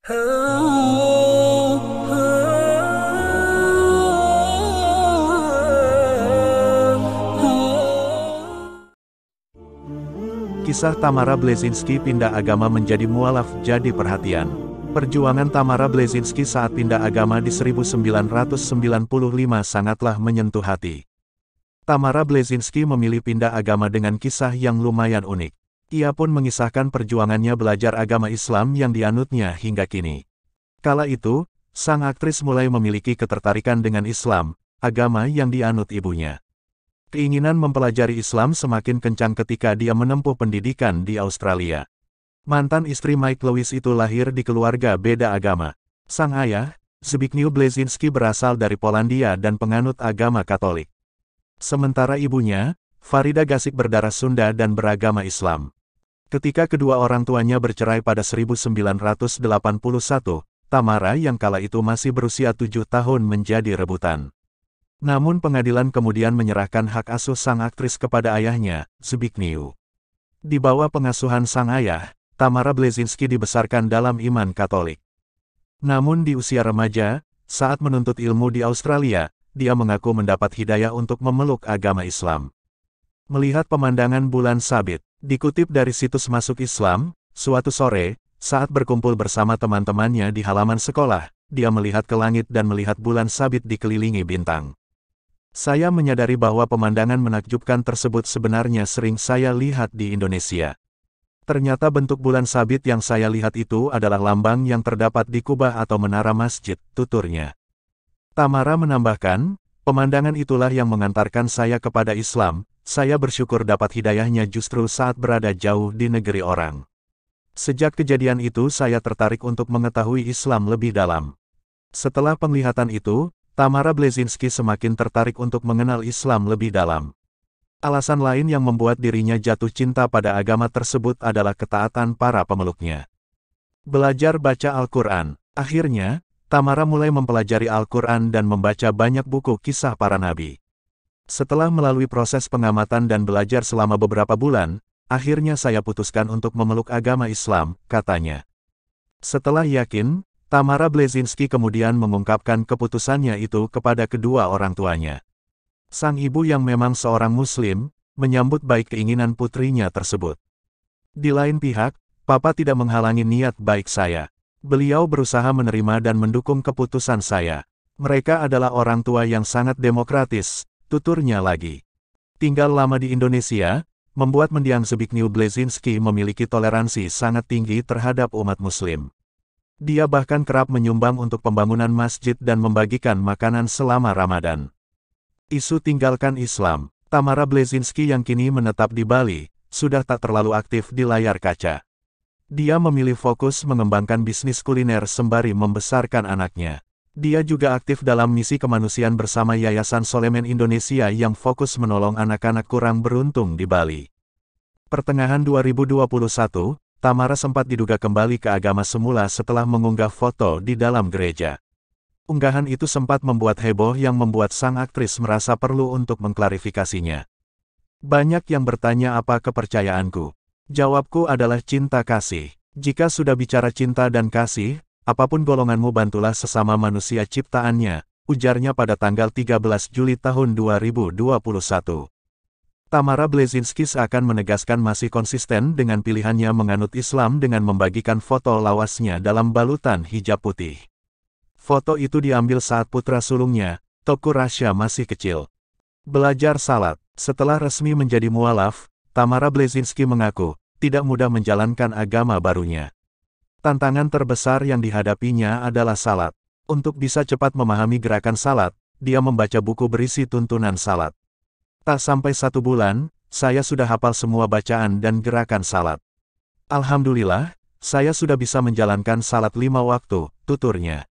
Kisah Tamara Bleszynsky pindah agama menjadi mualaf jadi perhatian. Perjuangan Tamara Bleszynsky saat pindah agama di 1995 sangatlah menyentuh hati. Tamara Bleszynsky memilih pindah agama dengan kisah yang lumayan unik. Ia pun mengisahkan perjuangannya belajar agama Islam yang dianutnya hingga kini. Kala itu, sang aktris mulai memiliki ketertarikan dengan Islam, agama yang dianut ibunya. Keinginan mempelajari Islam semakin kencang ketika dia menempuh pendidikan di Australia. Mantan istri Mike Lewis itu lahir di keluarga beda agama. Sang ayah, Zbigniew Bleszynsky berasal dari Polandia dan penganut agama Katolik. Sementara ibunya, Farida Gasyk berdarah Sunda dan beragama Islam. Ketika kedua orang tuanya bercerai pada 1981, Tamara yang kala itu masih berusia 7 tahun menjadi rebutan. Namun pengadilan kemudian menyerahkan hak asuh sang aktris kepada ayahnya, Zbigniew. Di bawah pengasuhan sang ayah, Tamara Bleszynsky dibesarkan dalam iman Katolik. Namun di usia remaja, saat menuntut ilmu di Australia, dia mengaku mendapat hidayah untuk memeluk agama Islam. Melihat pemandangan bulan sabit, dikutip dari situs Masuk Islam, suatu sore, saat berkumpul bersama teman-temannya di halaman sekolah, dia melihat ke langit dan melihat bulan sabit dikelilingi bintang. Saya menyadari bahwa pemandangan menakjubkan tersebut sebenarnya sering saya lihat di Indonesia. Ternyata bentuk bulan sabit yang saya lihat itu adalah lambang yang terdapat di kubah atau menara masjid, tuturnya. Tamara menambahkan, pemandangan itulah yang mengantarkan saya kepada Islam. Saya bersyukur dapat hidayahnya justru saat berada jauh di negeri orang. Sejak kejadian itu saya tertarik untuk mengetahui Islam lebih dalam. Setelah penglihatan itu, Tamara Bleszynsky semakin tertarik untuk mengenal Islam lebih dalam. Alasan lain yang membuat dirinya jatuh cinta pada agama tersebut adalah ketaatan para pemeluknya. Belajar baca Al-Quran. Akhirnya, Tamara mulai mempelajari Al-Quran dan membaca banyak buku kisah para nabi. Setelah melalui proses pengamatan dan belajar selama beberapa bulan, akhirnya saya putuskan untuk memeluk agama Islam, katanya. Setelah yakin, Tamara Bleszynsky kemudian mengungkapkan keputusannya itu kepada kedua orang tuanya. Sang ibu yang memang seorang Muslim, menyambut baik keinginan putrinya tersebut. Di lain pihak, Papa tidak menghalangi niat baik saya. Beliau berusaha menerima dan mendukung keputusan saya. Mereka adalah orang tua yang sangat demokratis, tuturnya lagi. Tinggal lama di Indonesia, membuat mendiang Zbigniew Bleszynsky memiliki toleransi sangat tinggi terhadap umat Muslim. Dia bahkan kerap menyumbang untuk pembangunan masjid dan membagikan makanan selama Ramadan. Isu tinggalkan Islam, Tamara Bleszynsky yang kini menetap di Bali, sudah tak terlalu aktif di layar kaca. Dia memilih fokus mengembangkan bisnis kuliner sembari membesarkan anaknya. Dia juga aktif dalam misi kemanusiaan bersama Yayasan Solemen Indonesia yang fokus menolong anak-anak kurang beruntung di Bali. Pertengahan 2021, Tamara sempat diduga kembali ke agama semula setelah mengunggah foto di dalam gereja. Unggahan itu sempat membuat heboh yang membuat sang aktris merasa perlu untuk mengklarifikasinya. Banyak yang bertanya apa kepercayaanku. Jawabku adalah cinta kasih. Jika sudah bicara cinta dan kasih, apapun golonganmu bantulah sesama manusia ciptaannya, ujarnya pada tanggal 13 Juli tahun 2021. Tamara Bleszynsky seakan menegaskan masih konsisten dengan pilihannya menganut Islam dengan membagikan foto lawasnya dalam balutan hijab putih. Foto itu diambil saat putra sulungnya, Teuku Rasya masih kecil. Belajar salat. Setelah resmi menjadi mualaf, Tamara Bleszynsky mengaku, tidak mudah menjalankan agama barunya. Tantangan terbesar yang dihadapinya adalah salat. Untuk bisa cepat memahami gerakan salat, dia membaca buku berisi tuntunan salat. Tak sampai 1 bulan, saya sudah hafal semua bacaan dan gerakan salat. Alhamdulillah, saya sudah bisa menjalankan salat 5 waktu, tuturnya.